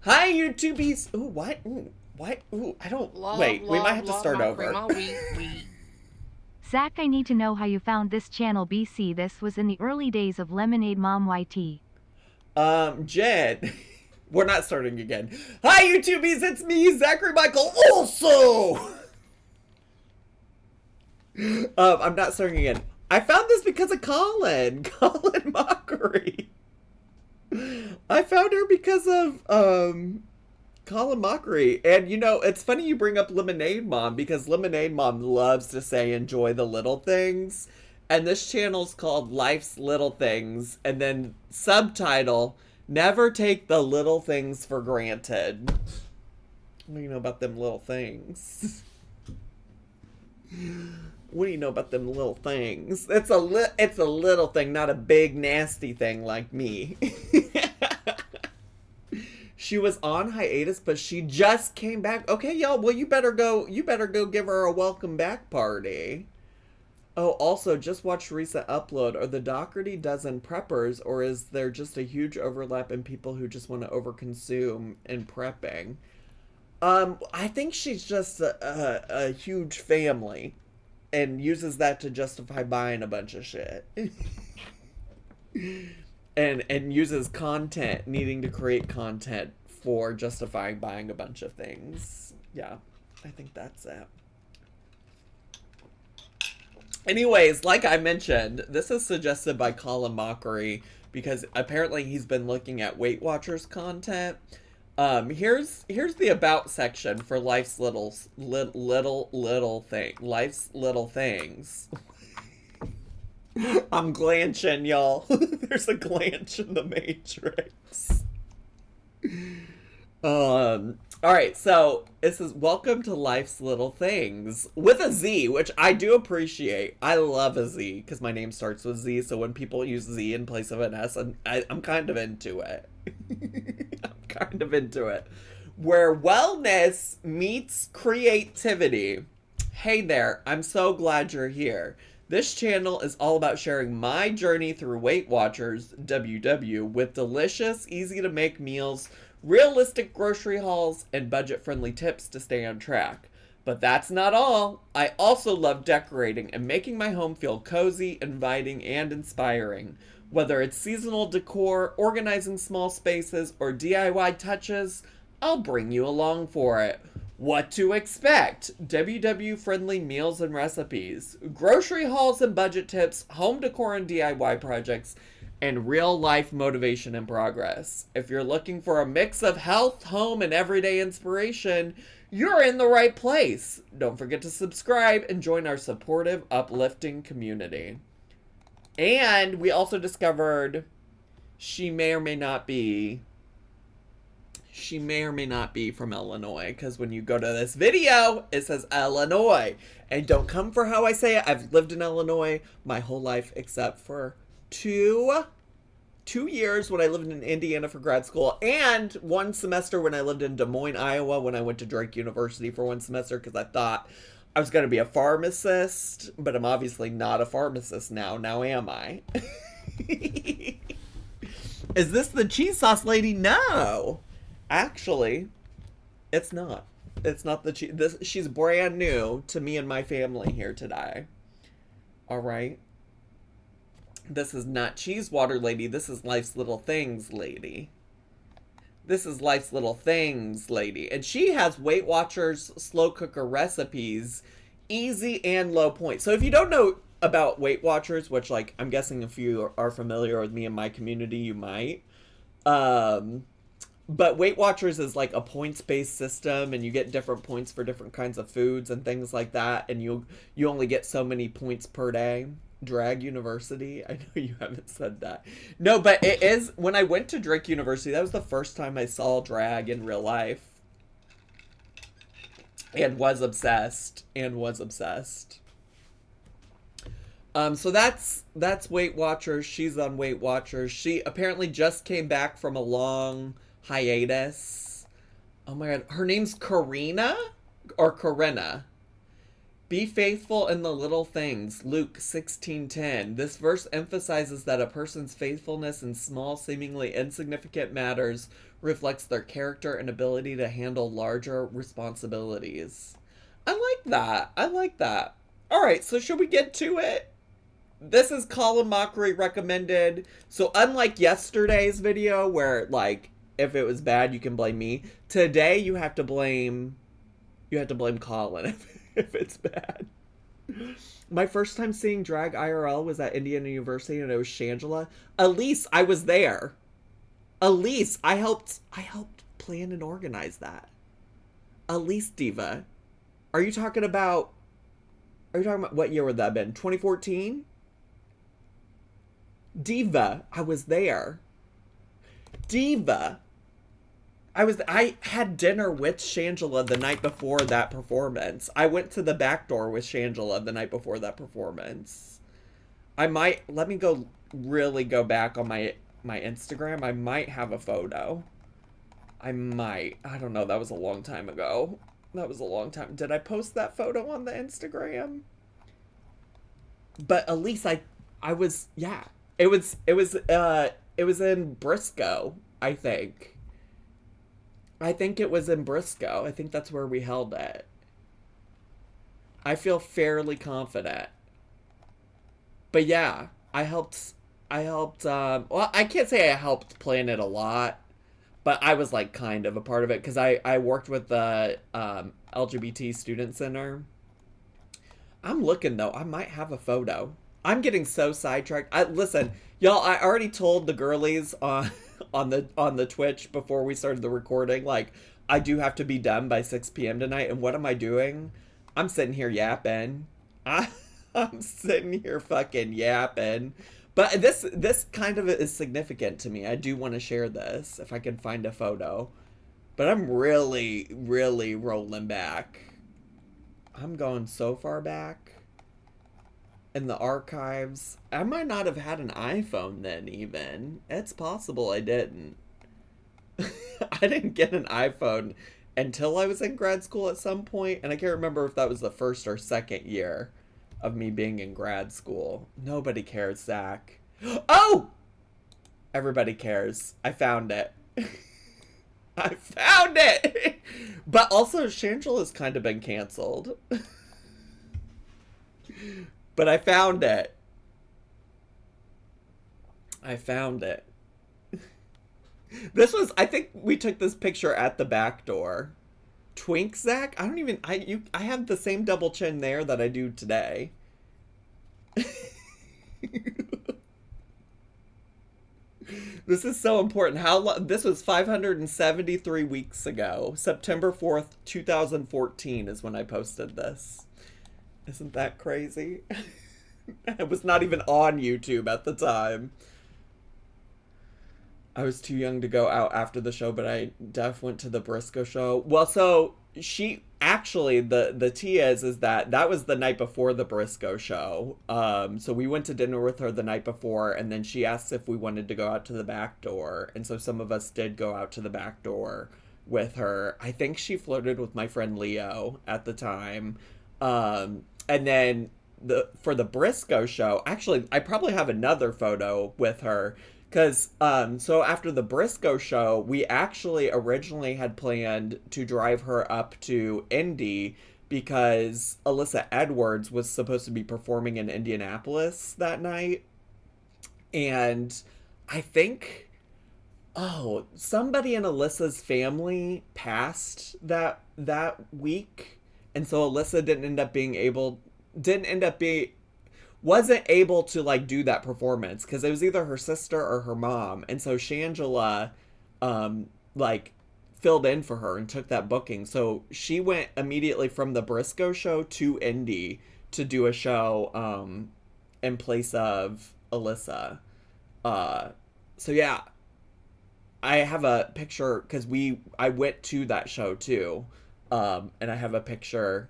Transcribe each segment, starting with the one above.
Hi, YouTubies. Ooh, what? Ooh, what? Ooh, I don't. Love, Wait, we might love, have to love start my over. grandma. We. Zach, I need to know how you found this channel. This was in the early days of Lemonade Mom YT. Jen. We're not starting again. Hi, YouTubies. It's me, Zachary Michael. Also, I'm not starting again. I found this because of Colin. Colin Mockery. I found her because of Colin Mockery. And you know, it's funny you bring up Lemonade Mom because Lemonade Mom loves to say enjoy the little things. And this channel's called Life's Little Things. And then subtitle, Never Take the Little Things for Granted. What do you know about them little things? What do you know about them little things? It's a little thing, not a big nasty thing like me. She was on hiatus, but she just came back. Okay, y'all. Well, You better go give her a welcome back party. Oh, also, just watch recent upload. Are the Doherty dozen preppers, or is there just a huge overlap in people who just want to overconsume in prepping? I think she's just a huge family, and uses that to justify buying a bunch of shit. And uses content, needing to create content for justifying buying a bunch of things. Yeah, I think that's it. Anyways, like I mentioned, this is suggested by Colin Mockery because apparently he's been looking at Weight Watchers content. Here's the about section for Life's little thing. Life's little things. I'm glanching, y'all. There's a glanch in the Matrix. All right, so it says, welcome to Life's Little Things with a Z, which I do appreciate. I love a Z because my name starts with Z, so when people use Z in place of an S, I'm kind of into it. I'm kind of into it. Where wellness meets creativity. Hey there, I'm so glad you're here. This channel is all about sharing my journey through Weight Watchers, WW, with delicious, easy to make meals, realistic grocery hauls, and budget-friendly tips to stay on track. But that's not all. I also love decorating and making my home feel cozy, inviting, and inspiring. Whether it's seasonal decor, organizing small spaces, or DIY touches, I'll bring you along for it. What to expect? WW-friendly meals and recipes, grocery hauls and budget tips, home decor and DIY projects, and real-life motivation and progress. If you're looking for a mix of health, home, and everyday inspiration, you're in the right place. Don't forget to subscribe and join our supportive, uplifting community. And we also discovered she may or may not be from Illinois, because when you go to this video, it says Illinois. And don't come for how I say it. I've lived in Illinois my whole life except for two years when I lived in Indiana for grad school, and one semester when I lived in Des Moines, Iowa, when I went to Drake University for one semester because I thought I was going to be a pharmacist, but I'm obviously not a pharmacist now. Now am I? Is this the cheese sauce lady? No. Actually, it's not. It's not the cheese. She's brand new to me and my family here today. All right. This is not cheese water lady. This is Life's Little Things lady. This is Life's Little Things lady. And she has Weight Watchers slow cooker recipes, easy and low point. So if you don't know about Weight Watchers, which like I'm guessing if you are familiar with me and my community, you might. But Weight Watchers is like a points-based system, and you get different points for different kinds of foods and things like that, and you only get so many points per day. Drag University. I know you haven't said that. No, but it is. When I went to Drake University, that was the first time I saw drag in real life. And was obsessed. So that's Weight Watchers. She's on Weight Watchers. She apparently just came back from a long hiatus. Oh my god. Her name's Karina? Or Corinna? Be faithful in the little things. Luke 16:10. This verse emphasizes that a person's faithfulness in small, seemingly insignificant matters reflects their character and ability to handle larger responsibilities. I like that. I like that. All right, so should we get to it? This is Colin Mockery recommended. So unlike yesterday's video where, like, if it was bad, you can blame me. Today you have to blame Colin if it's bad. My first time seeing drag IRL was at Indiana University, and it was Shangela. Elise, I was there. Elise, I helped plan and organize that. Elise Diva. Are you talking about what year would that have been? 2014? Diva, I was there. Diva. I had dinner with Shangela the night before that performance. I went to the back door with Shangela the night before that performance. Let me really go back on my Instagram. I might have a photo. I don't know. That was a long time ago. Did I post that photo on the Instagram? But at least I was, yeah. It was in Briscoe, I think. I think it was in Briscoe. I think that's where we held it. I feel fairly confident. But yeah, I helped, well, I can't say I helped plan it a lot, but I was like kind of a part of it because I worked with the LGBT Student Center. I'm looking though. I might have a photo. I'm getting so sidetracked. Listen, y'all, I already told the girlies on the Twitch before we started the recording, like, I do have to be done by 6 p.m. tonight, and what am I doing? I'm sitting here yapping. I'm sitting here fucking yapping. But this kind of is significant to me. I do want to share this if I can find a photo. But I'm really, really rolling back. I'm going so far back in the archives. I might not have had an iPhone then even. It's possible I didn't. I didn't get an iPhone until I was in grad school at some point, and I can't remember if that was the first or second year of me being in grad school. Nobody cares, Zach. Oh! Everybody cares. I found it. I found it! But also, Shangela's kind of been canceled. But I found it. I found it. I think we took this picture at the back door. Twink Zach? I have the same double chin there that I do today. This is so important. This was 573 weeks ago. September 4th, 2014 is when I posted this. Isn't that crazy? I was not even on YouTube at the time. I was too young to go out after the show, but I went to the Briscoe show. Well, so she actually, the tea is that was the night before the Briscoe show. So we went to dinner with her the night before, and then she asked if we wanted to go out to the back door. And so some of us did go out to the back door with her. I think she flirted with my friend Leo at the time. And then for the Briscoe show, actually, I probably have another photo with her. Because, so after the Briscoe show, we actually originally had planned to drive her up to Indy because Alyssa Edwards was supposed to be performing in Indianapolis that night. And I think, somebody in Alyssa's family passed that week. And so Alyssa wasn't able to like do that performance because it was either her sister or her mom. And so Shangela like filled in for her and took that booking. So she went immediately from the Briscoe show to Indy to do a show in place of Alyssa. So yeah, I have a picture because I went to that show too. And I have a picture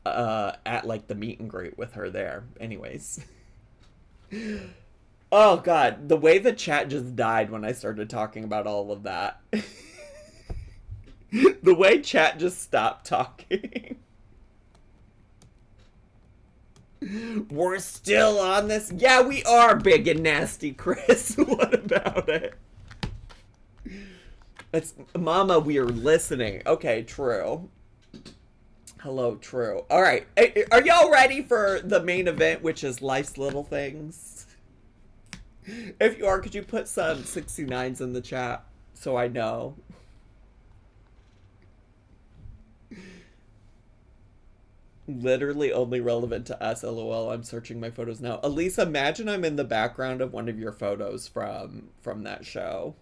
at like the meet and greet with her there. Anyways. Oh god, the way the chat just died when I started talking about all of that. The way chat just stopped talking. We're still on this. Yeah, we are, big and nasty, Chris. What about it? It's Mama, we are listening. Okay, true. Hello, true. All right. Are y'all ready for the main event, which is Life's Little Things? If you are, could you put some 69s in the chat so I know? Literally only relevant to us, lol. I'm searching my photos now. Elise, imagine I'm in the background of one of your photos from that show.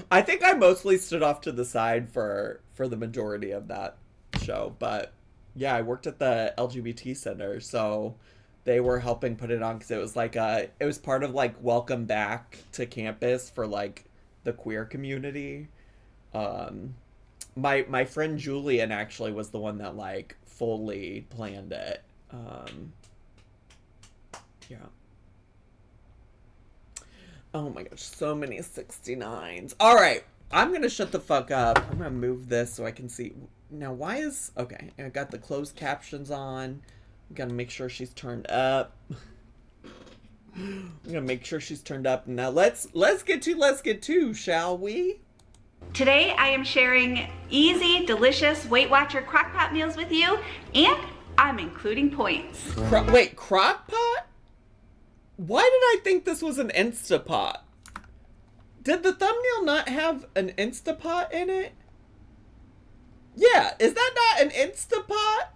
I think I mostly stood off to the side for the majority of that show, but yeah, I worked at the LGBT center, so they were helping put it on because it was like it was part of like welcome back to campus for like the queer community. My friend Julian actually was the one that like fully planned it. Yeah. Oh my gosh, so many 69s. All right, I'm gonna shut the fuck up. I'm gonna move this so I can see. Now, why is... Okay, I got the closed captions on. Gotta make sure she's turned up. I'm gonna make sure she's turned up. Now, let's get to, shall we? Today, I am sharing easy, delicious Weight Watcher Crockpot meals with you, and I'm including points. Wait, Crockpot? Why did I think this was an Instapot? Did the thumbnail not have an Instapot in it? Yeah, is that not an Instapot?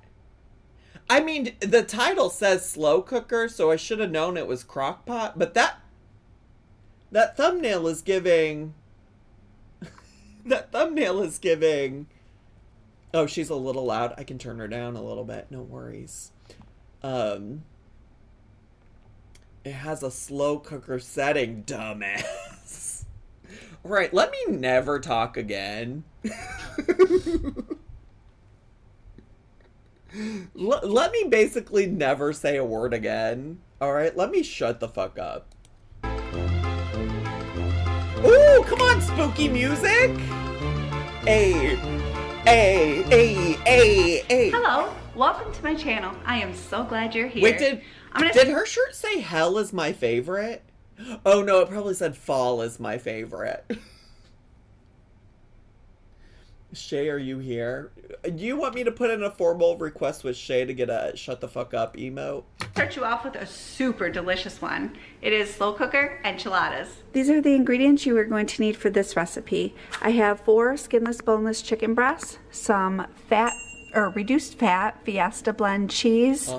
I mean, the title says slow cooker, so I should have known it was Crockpot, but that thumbnail is giving... that thumbnail is giving... Oh, she's a little loud. I can turn her down a little bit. No worries. It has a slow cooker setting, dumbass. All right, let me never talk again. Let me basically never say a word again. All right, let me shut the fuck up. Ooh, come on, spooky music. Hey. Hello, welcome to my channel. I am so glad you're here. Wait, did her shirt say hell is my favorite? Oh no, it probably said fall is my favorite. Shay, are you here? Do you want me to put in a formal request with Shay to get a shut the fuck up emote? Start you off with a super delicious one. It is slow cooker enchiladas. These are the ingredients you are going to need for this recipe. I have 4 skinless boneless chicken breasts, some fat or reduced fat Fiesta blend cheese,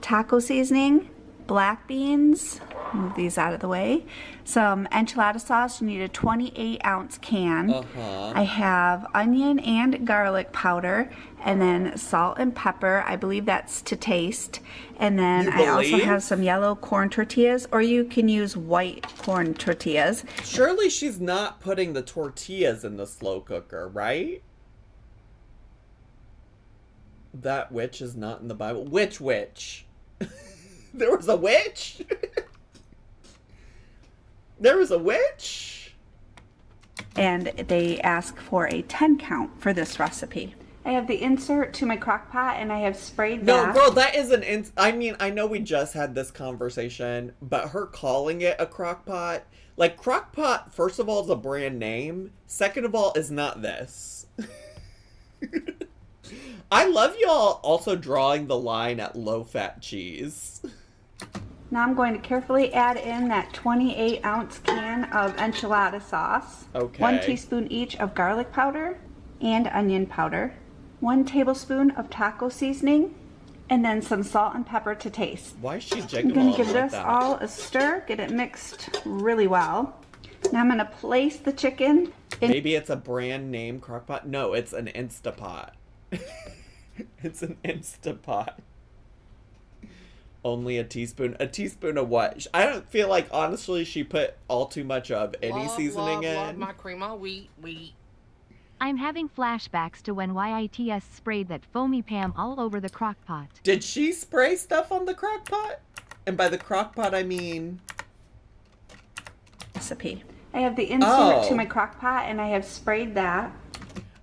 taco seasoning, black beans, move these out of the way, some enchilada sauce. You need a 28-ounce can. I have onion and garlic powder, and then salt and pepper. I believe that's to taste. And then I also have some yellow corn tortillas, or you can use white corn tortillas. Surely she's not putting the tortillas in the slow cooker, right? That witch is not in the Bible. Which witch? There was a witch? There was a witch? And they ask for a 10 count for this recipe. I have the insert to my crock pot, and I have sprayed that. No, bro, that is an I mean, I know we just had this conversation, but her calling it a crock pot, like, crock pot, first of all, is a brand name. Second of all, is not this. I love y'all also drawing the line at low-fat cheese. Now I'm going to carefully add in that 28-ounce can of enchilada sauce. Okay. 1 teaspoon each of garlic powder and onion powder. 1 tablespoon of taco seasoning. And then some salt and pepper to taste. Why is she jiggling I'm going to give like this that? all a stir, get it mixed really well. Now I'm going to place the chicken in. Maybe it's a brand name crockpot. No, it's an Instapot. It's an Instapot. Only a teaspoon. A teaspoon of what? I don't feel like, honestly, she put all too much of any seasoning in. Love my cream of wheat. I'm having flashbacks to when YITS sprayed that foamy Pam all over the crock pot. Did she spray stuff on the crock pot? And by the crock pot, I mean... Recipe. I have the insert to my crock pot, and I have sprayed that.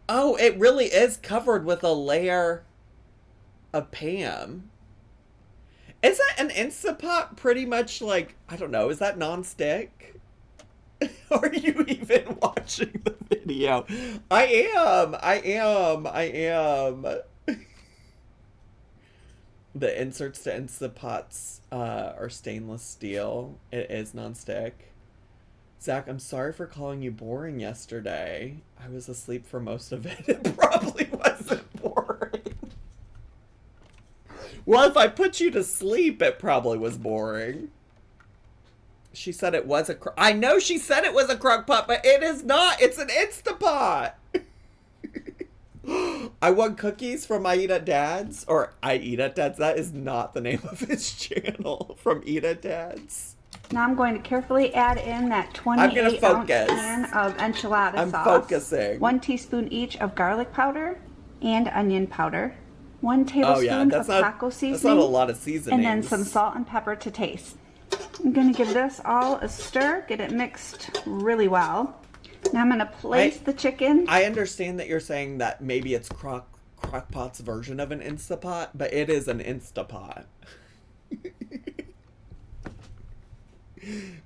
Oh, it really is covered with a layer of Pam. Isn't an Instapot pretty much like, I don't know, is that nonstick? Are you even watching the video? I am. The inserts to Instapots are stainless steel. It is nonstick. Zach, I'm sorry for calling you boring yesterday. I was asleep for most of it. It probably wasn't boring. Well, if I put you to sleep, it probably was boring. She said it was I know she said it was a Crockpot, but it is not. It's an Instapot. I want cookies from I Eat at Dad's. Or I Eat at Dad's. That is not the name of his channel. From Eat at Dad's. Now I'm going to carefully add in that 28-ounce can of enchilada sauce. I'm focusing. 1 teaspoon each of garlic powder and onion powder. 1 tablespoon of taco seasoning. That's not a lot of seasoning. And then some salt and pepper to taste. I'm going to give this all a stir, get it mixed really well. Now I'm going to place the chicken. I understand that you're saying that maybe it's Crockpot's version of an Instapot, but it is an Instapot.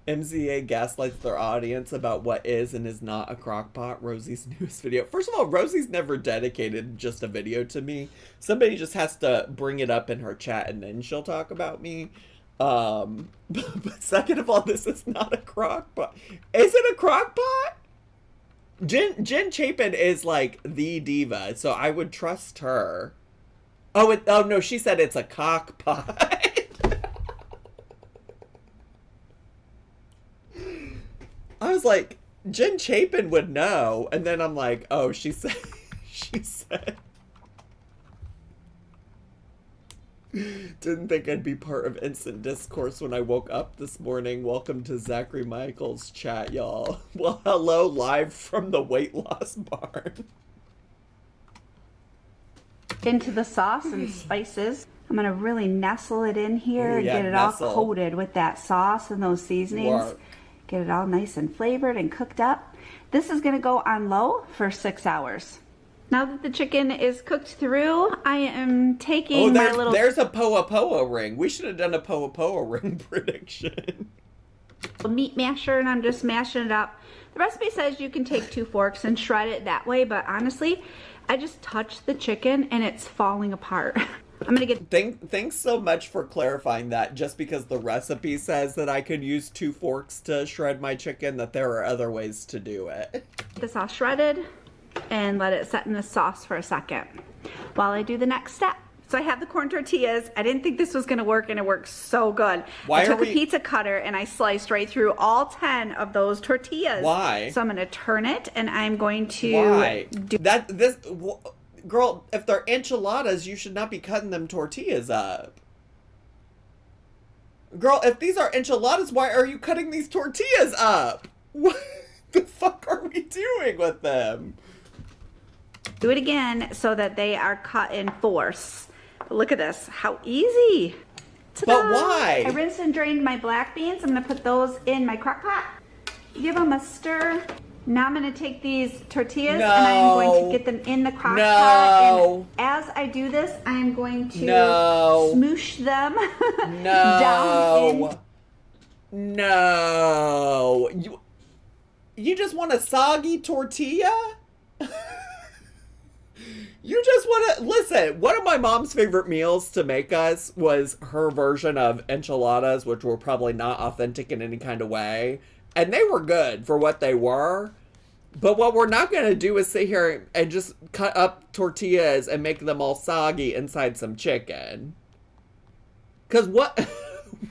MZA gaslights their audience about what is and is not a Crockpot. Rosie's newest video. First of all, Rosie's never dedicated just a video to me. Somebody just has to bring it up in her chat and then she'll talk about me. But second of all, this is not a Crockpot. Is it a Crockpot? Jen Chapin is like the diva, so I would trust her. Oh no, she said it's a cockpot. I was like, Jen Chapin would know, and then I'm like, oh, she said. Didn't think I'd be part of instant discourse when I woke up this morning. Welcome to Zachary Michael's chat, y'all. Well, hello, live from the weight loss barn. Into the sauce and spices. I'm going to really nestle it in here and get it all coated with that sauce and those seasonings. Get it all nice and flavored and cooked up. This is going to go on low for 6 hours. Now that the chicken is cooked through, I am taking my little... There's a Poa ring. We should have done a Poa ring prediction. Meat masher, and I'm just mashing it up. The recipe says you can take 2 forks and shred it that way, but honestly, I just touched the chicken and it's falling apart. I'm gonna get... Thanks so much for clarifying that. Just because the recipe says that I could use 2 forks to shred my chicken, that there are other ways to do it. This all shredded and let it set in the sauce for a second while I do the next step. So I have the corn tortillas. I didn't think this was going to work, and it works so good. I took a pizza cutter and I sliced right through all 10 of those tortillas. Why? So I'm going to turn it, and I'm going to girl, if they're enchiladas, you should not be cutting them tortillas up. Girl, if these are enchiladas, why are you cutting these tortillas up? What the fuck are we doing with them? Do it again so that they are cut in fourths. Look at this, how easy. Ta-da! But why? I rinsed and drained my black beans. I'm gonna put those in my crock pot. Give them a stir. Now I'm gonna take these tortillas and I'm going to get them in the crock pot. And as I do this, I'm going to smoosh them down in. No. You just want a soggy tortilla? You just want to... Listen, one of my mom's favorite meals to make us was her version of enchiladas, which were probably not authentic in any kind of way. And they were good for what they were. But what we're not going to do is sit here and just cut up tortillas and make them all soggy inside some chicken. Because what...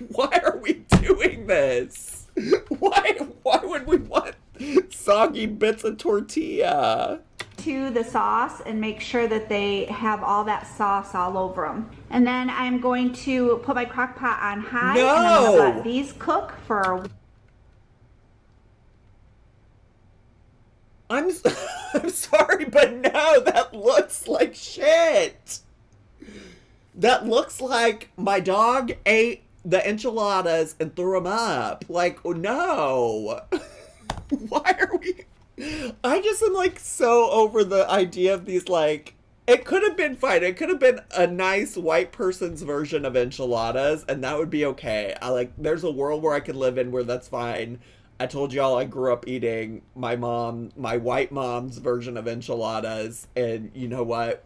Why are we doing this? Why would we want soggy bits of tortilla? To the sauce and make sure that they have all that sauce all over them. And then I'm going to put my crock pot on high. And I'm going to let these cook for... I'm sorry, but no, that looks like shit. That looks like my dog ate the enchiladas and threw them up. Like, no. Why are we... I just am like so over the idea of these like It could have been fine. It could have been a nice white person's version of enchiladas, and that would be okay. There's a world where I could live in where that's fine. I told y'all I grew up eating my white mom's version of enchiladas, and you know what?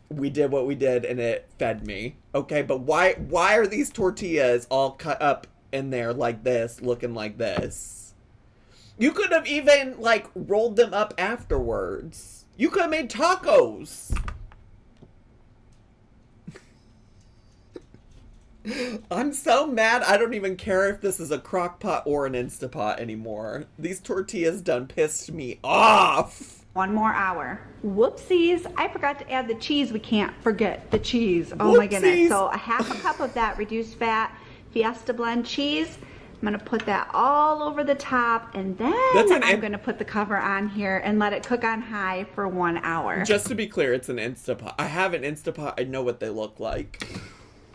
We did what we did, and it fed me. Okay, but why are these tortillas all cut up in there like this, looking like this? You could have even, rolled them up afterwards. You could have made tacos. I'm so mad. I don't even care if this is a Crockpot or an Instapot anymore. These tortillas done pissed me off. 1 more hour. Whoopsies. I forgot to add the cheese. We can't forget the cheese. Oh my goodness. So a half a cup of that reduced fat Fiesta blend cheese. I'm going to put that all over the top, and then I'm going to put the cover on here and let it cook on high for 1 hour. Just to be clear, it's an Instapot. I have an Instapot. I know what they look like.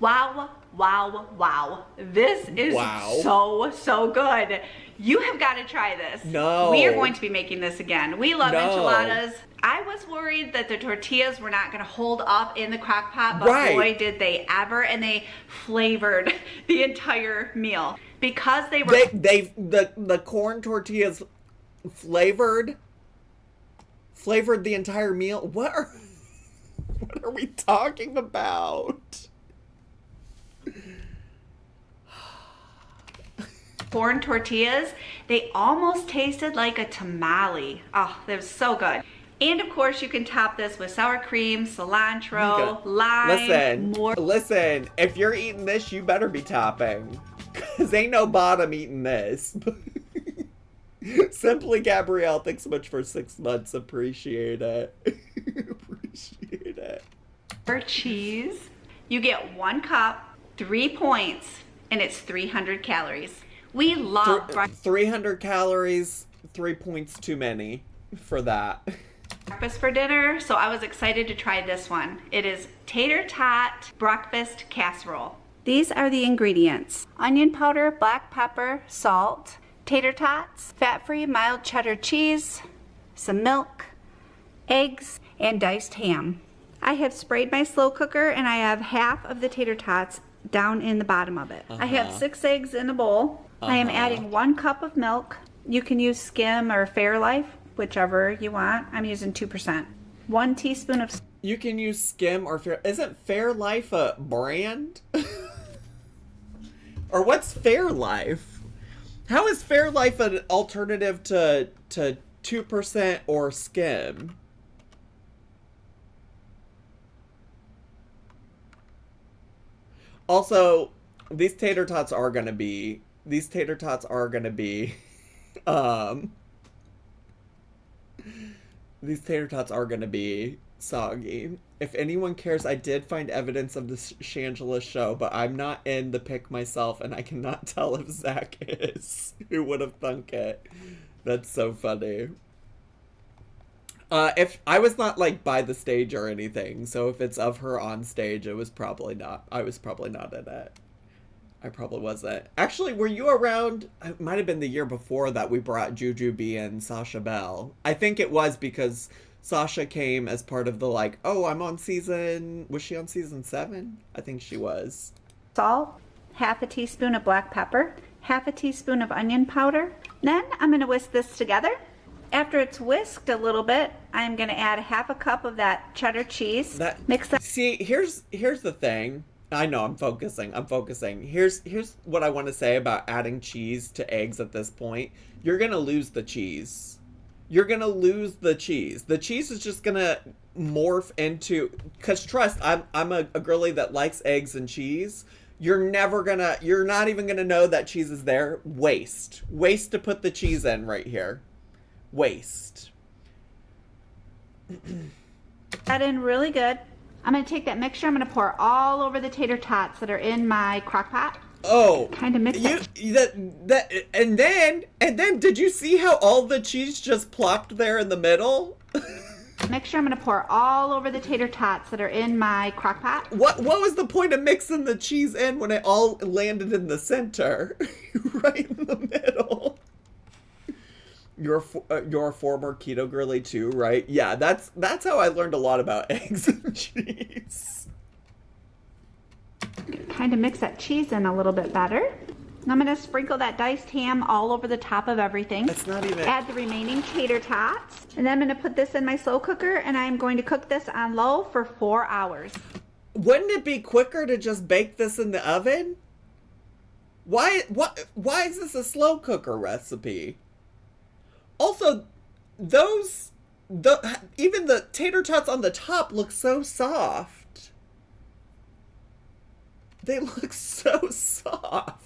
Wow, wow, wow. This is so good. You have got to try this. No. We are going to be making this again. We love enchiladas. I was worried that the tortillas were not going to hold up in the crock pot, but boy, did they ever. And they flavored the entire meal. Because they were... The corn tortillas flavored the entire meal? What are we talking about? Corn tortillas, they almost tasted like a tamale. Oh, they were so good. And of course, you can top this with sour cream, cilantro, lime. Listen, if you're eating this, you better be topping. Because ain't no bottom eating this. Simply Gabrielle, thanks so much for 6 months. Appreciate it. Appreciate it. For cheese, you get 1 cup, 3 points, and it's 300 calories. We love 300 calories, 3 points too many for that. Breakfast for dinner, so I was excited to try this one. It is tater tot breakfast casserole. These are the ingredients: onion powder, black pepper, salt, tater tots, fat-free mild cheddar cheese, some milk, eggs, and diced ham. I have sprayed my slow cooker, and I have half of the tater tots down in the bottom of it. I have 6 eggs in a bowl. I am adding 1 cup of milk. You can use skim or Fairlife, whichever you want. I'm using 2%. 1 teaspoon of... You can use skim or Fair... Isn't Fairlife a brand? Or what's Fairlife? How is Fairlife an alternative to 2% or skim? Also, these tater tots are gonna be soggy. If anyone cares, I did find evidence of the Shangela show, but I'm not in the pic myself, and I cannot tell if Zach is. Who would have thunk it? That's so funny. If I was not by the stage or anything, so if it's of her on stage, it was probably not. I was probably not in it. I probably wasn't. Actually, were you around? It might have been the year before that we brought Juju B and Sasha Bell. I think it was because Sasha came as part of the I'm on season... Was she on season 7? I think she was. Salt, half a teaspoon of black pepper, half a teaspoon of onion powder. Then I'm going to whisk this together. After it's whisked a little bit, I'm going to add half a cup of that cheddar cheese. Mix that. See, here's the thing. I know I'm focusing. Here's what I want to say about adding cheese to eggs at this point. You're going to lose the cheese. The cheese is just going to morph into... Because trust, I'm a girly that likes eggs and cheese. You're not even going to know that cheese is there. Waste to put the cheese in right here. Waste. That in really good. I'm going to take that mixture. I'm going to pour all over the tater tots that are in my crock pot. Oh. Kind of mix it. And then did you see how all the cheese just plopped there in the middle? Mixture. I'm going to pour all over the tater tots that are in my crock pot. What was the point of mixing the cheese in when it all landed in the center? Right in the middle. You're a former keto girly too, right? Yeah, that's how I learned a lot about eggs and cheese. Kind of mix that cheese in a little bit better. I'm going to sprinkle that diced ham all over the top of everything. That's not even... Add the remaining tater tots. And then I'm going to put this in my slow cooker, and I'm going to cook this on low for 4 hours. Wouldn't it be quicker to just bake this in the oven? Why is this a slow cooker recipe? Also, even the tater tots on the top look so soft. They look so soft.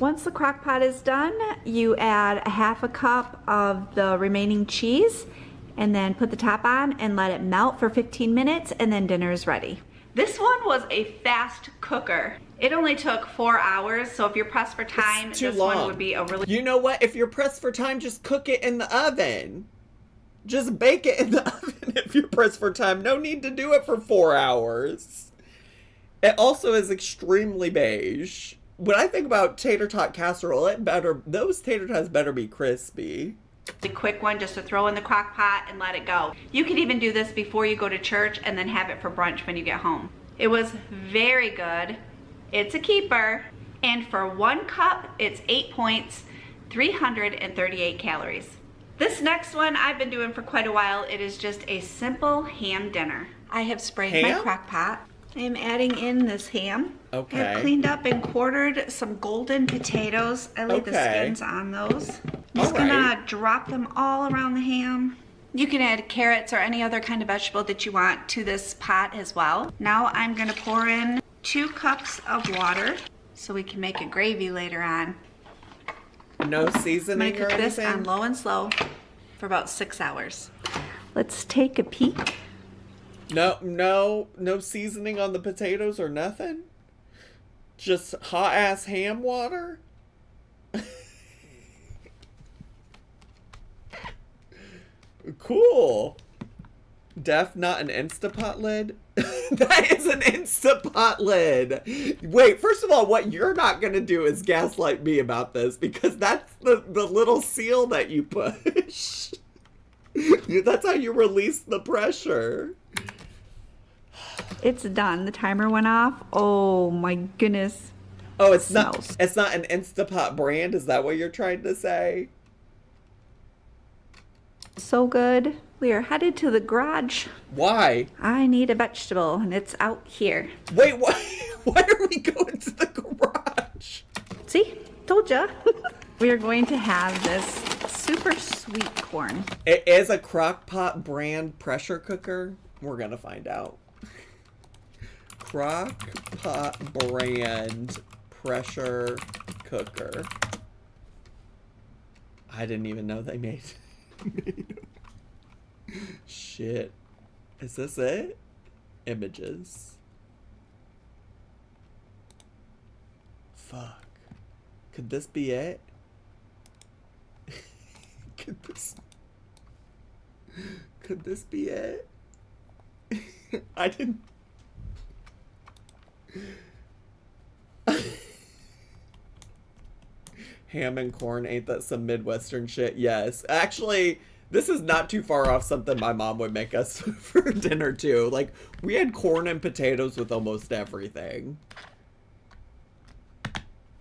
Once the crock pot is done, you add a half a cup of the remaining cheese and then put the top on and let it melt for 15 minutes and then dinner is ready. This one was a fast cooker. It only took 4 hours, so if you're pressed for time, this one would be a really... You know what? If you're pressed for time, just cook it in the oven. Just bake it in the oven if you're pressed for time. No need to do it for 4 hours. It also is extremely beige. When I think about tater tot casserole, those tater tots better be crispy. A quick one just to throw in the crock pot and let it go. You could even do this before you go to church and then have it for brunch when you get home. It was very good. It's a keeper. And for 1 cup, it's 8 points, 338 calories. This next one I've been doing for quite a while. It is just a simple ham dinner. I have sprayed my crock pot. I am adding in this ham. Okay. I've cleaned up and quartered some golden potatoes. I laid the skins on those. I'm just gonna drop them all around the ham. You can add carrots or any other kind of vegetable that you want to this pot as well. Now I'm gonna pour in 2 cups of water so we can make a gravy later on. No seasoning or anything? I'm gonna cook this on low and slow for about 6 hours. Let's take a peek. No seasoning on the potatoes or nothing? Just hot ass ham water? Cool. Def, not an Instapot lid? That is an Instapot lid. Wait, first of all, what you're not going to do is gaslight me about this, because that's the little seal that you push. That's how you release the pressure. It's done. The timer went off. Oh my goodness. Oh, it's not an Instapot brand? Is that what you're trying to say? So good. We are headed to the garage. Why? I need a vegetable, and it's out here. Wait, why are we going to the garage? See? Told ya. We are going to have this super sweet corn. It is a Crockpot brand pressure cooker. We're going to find out. Crockpot brand pressure cooker. I didn't even know they made Shit. Is this it? Images. Fuck. Could this be it? Could this be it? I didn't... Ham and corn, ain't that some Midwestern shit? Yes. Actually, this is not too far off something my mom would make us for dinner too. Like, we had corn and potatoes with almost everything.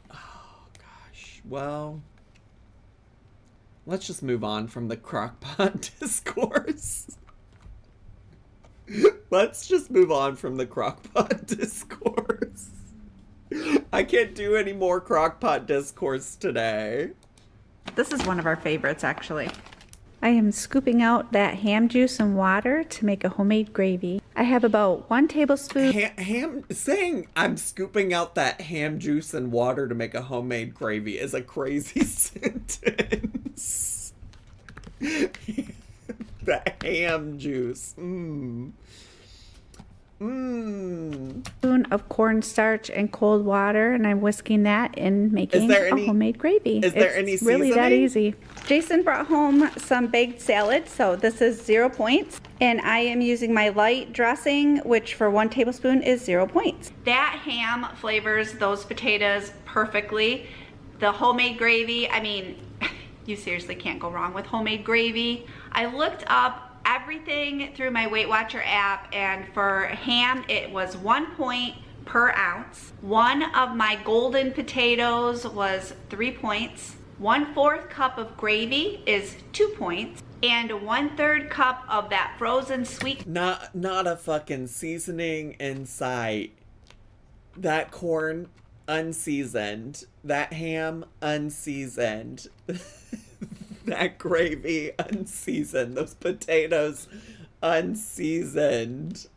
Oh, gosh. Well, let's just move on from the crockpot discourse. Let's just move on from the crockpot discourse. I can't do any more crockpot discourse today. This is one of our favorites, actually. I am scooping out that ham juice and water to make a homemade gravy. I have about 1 tablespoon. Saying I'm scooping out that ham juice and water to make a homemade gravy is a crazy sentence. The ham juice. Spoon of cornstarch and cold water, and I'm whisking that and making a homemade gravy. Is there any seasoning? Really that easy. Jason brought home some baked salad, so this is 0 points. And I am using my light dressing, which for 1 tablespoon is 0 points. That ham flavors those potatoes perfectly. The homemade gravy, I mean, You seriously can't go wrong with homemade gravy. I looked up everything through my Weight Watcher app, and for ham, it was 1 point per ounce. One of my golden potatoes was 3 points. 1/4 cup of gravy is 2 points. And 1/3 cup of that frozen sweet. Not a fucking seasoning in sight. That corn, unseasoned. That ham, unseasoned. That gravy, unseasoned. Those potatoes, unseasoned.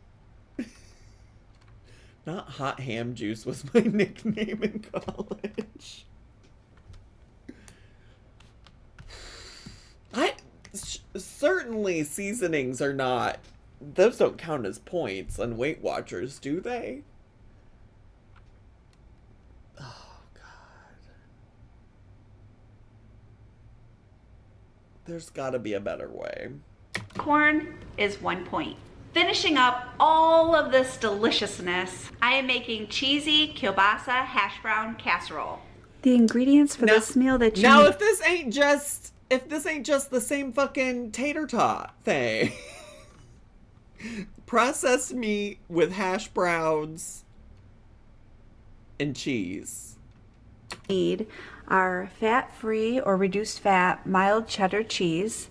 Not hot ham juice was my nickname in college. Certainly seasonings are not, those don't count as points on Weight Watchers, do they? Oh, God. There's gotta be a better way. Corn is 1 point. Finishing up all of this deliciousness, I am making cheesy kielbasa hash brown casserole. The ingredients for this meal that you Now, if this ain't just the same fucking tater tot thing. Processed meat with hash browns and cheese. Need are fat-free or reduced fat mild cheddar cheese.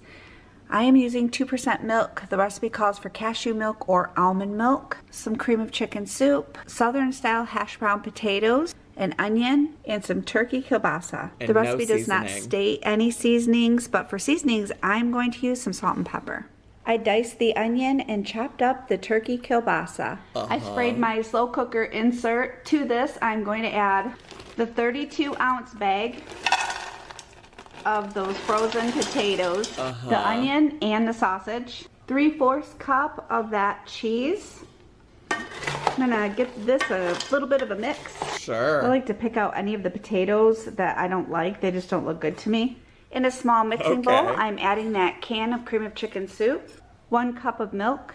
I am using 2% milk. The recipe calls for cashew milk or almond milk, some cream of chicken soup, southern style hash brown potatoes, an onion, and some turkey kielbasa. And the recipe no does not seasoning. state any seasonings, but for seasonings, I'm going to use some salt and pepper. I diced the onion and chopped up the turkey kielbasa. I sprayed my slow cooker insert. To this, I'm going to add the 32-ounce bag of those frozen potatoes, the onion, and the sausage. 3/4 cup of that cheese. I'm gonna give this a little bit of a mix. Sure. I like to pick out any of the potatoes that I don't like. They just don't look good to me. In a small mixing bowl, I'm adding that can of cream of chicken soup, 1 cup of milk.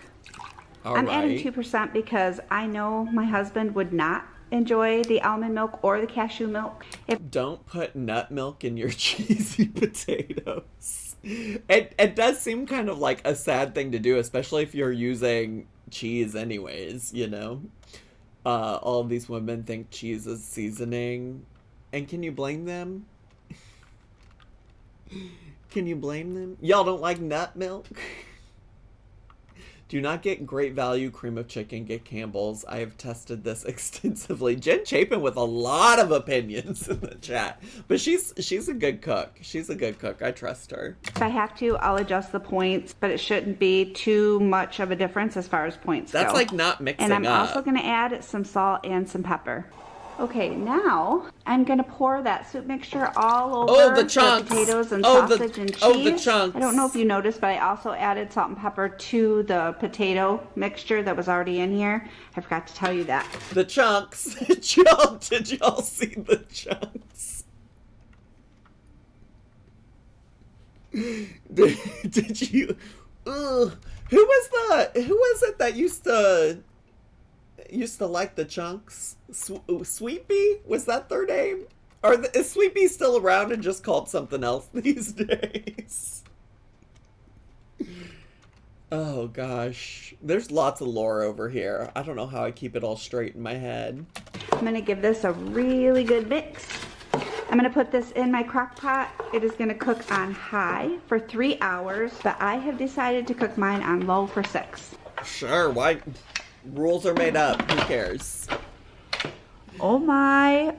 I'm adding 2% because I know my husband would not enjoy the almond milk or the cashew milk. Don't put nut milk in your cheesy potatoes. It does seem kind of like a sad thing to do, especially if you're using cheese anyways, you know? All of these women think cheese is seasoning. And can you blame them? Can you blame them? Y'all don't like nut milk? Do not get Great Value cream of chicken, get Campbell's. I have tested this extensively. Jen Chapin with a lot of opinions in the chat. But she's a good cook. She's a good cook. I trust her. If I have to, I'll adjust the points, but it shouldn't be too much of a difference as far as points go. That's like not mixing up. And I'm up. also going to add some salt and some pepper. Okay, now I'm going to pour that soup mixture all over the chunks. potatoes and Oh, sausage and cheese. Oh, the chunks. I don't know if you noticed, but I also added salt and pepper to the potato mixture that was already in here. I forgot to tell you that. The chunks. Did y'all see the chunks? Did you? Ugh. Who was it that used to like the chunks? Sweepy? Was that their name? Or is Sweepy still around and just called something else these days? Oh gosh. There's lots of lore over here. I don't know how I keep it all straight in my head. I'm going to give this a really good mix. I'm going to put this in my crock pot. It is going to cook on high for 3 hours, but I have decided to cook mine on low for 6. Sure, why? Rules are made up. Who cares? Oh my.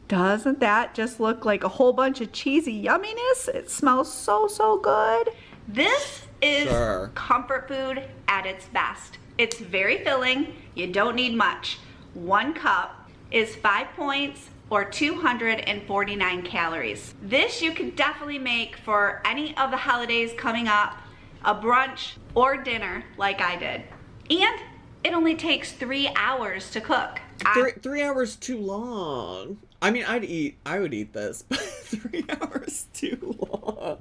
Doesn't that just look like a whole bunch of cheesy yumminess? It smells so good. This is comfort food at its best. It's very filling. You don't need much. 1 cup is 5 points or 249 calories. This you can definitely make for any of the holidays coming up, a brunch or dinner like I did. And it only takes 3 hours to cook. 3 hours too long. I mean, I would eat this, but 3 hours too long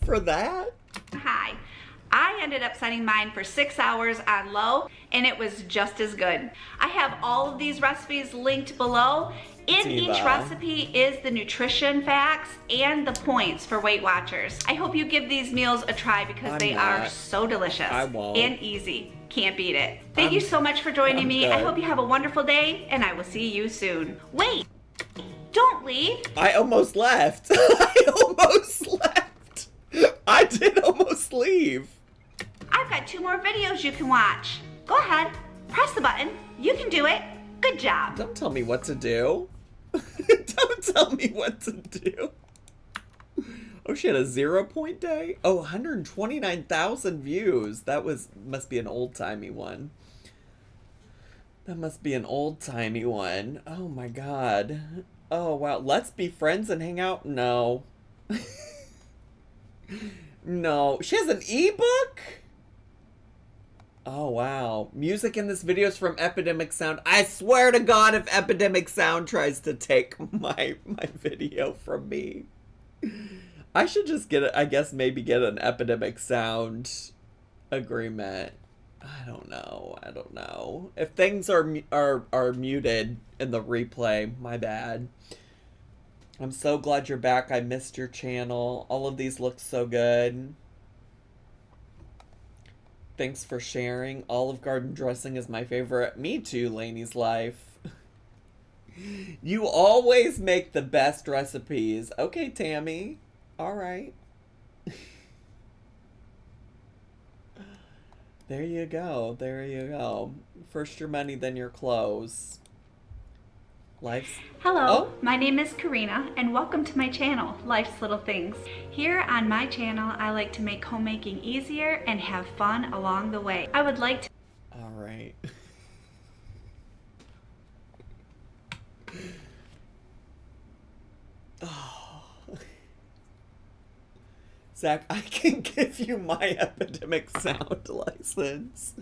for that? Hi. I I ended up setting mine for 6 hours on low, and it was just as good. I have all of these recipes linked below. In Diva. each recipe is the nutrition facts and the points for Weight Watchers. I hope you give these meals a try because they are so delicious. I won't. And easy. Can't beat it. Thank you so much for joining me. Good. I hope you have a wonderful day, and I will see you soon. Wait, don't leave. I almost left. I almost left. I did almost leave. I've got 2 more videos you can watch. Go ahead, press the button. You can do it. Good job. Don't tell me what to do. Don't tell me what to do. Oh, she had a 0-point day? Oh, 129,000 views. That must be an old-timey one. That must be an old-timey one. Oh my god. Oh wow. Let's be friends and hang out? No. No. She has an ebook? Oh wow. Music in this video is from Epidemic Sound. I swear to God if Epidemic Sound tries to take my video from me. I should just I guess maybe get an Epidemic Sound agreement. I don't know. If things are muted in the replay, my bad. I'm so glad you're back. I missed your channel. All of these look so good. Thanks for sharing. Olive Garden dressing is my favorite. Me too, Lainey's Life. You always make the best recipes. Okay, Tammy. All right. There you go. There you go. First your money, then your clothes. Life's... Hello, my name is Karina, and welcome to my channel, Life's Little Things. Here on my channel, I like to make homemaking easier and have fun along the way. I would like to... All right. Oh. Zach, I can give you my Epidemic Sound license.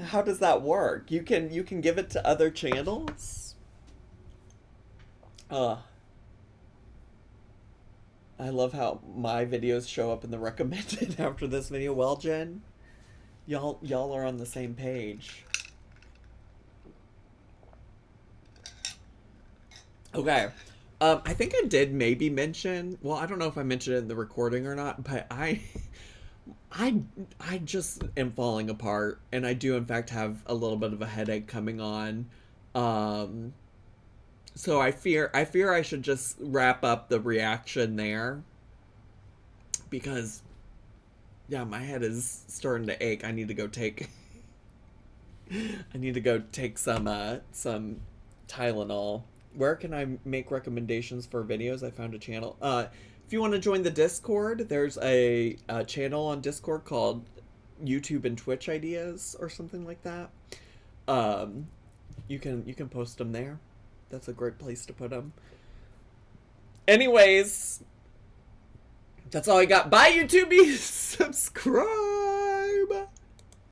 How does that work? You can give it to other channels? I love how my videos show up in the recommended after this video. Well, Jen, y'all are on the same page. Okay. I think I did maybe mention, well, I don't know if I mentioned it in the recording or not, but I just am falling apart, and I do in fact have a little bit of a headache coming on. So I fear I should just wrap up the reaction there, because yeah, my head is starting to ache. I need to go take some Tylenol. Where can I make recommendations for videos? I found a channel. If you want to join the Discord, there's a channel on Discord called YouTube and Twitch Ideas or something like that. You can post them there. That's a great place to put them. Anyways, that's all I got. Bye, YouTubies! Subscribe!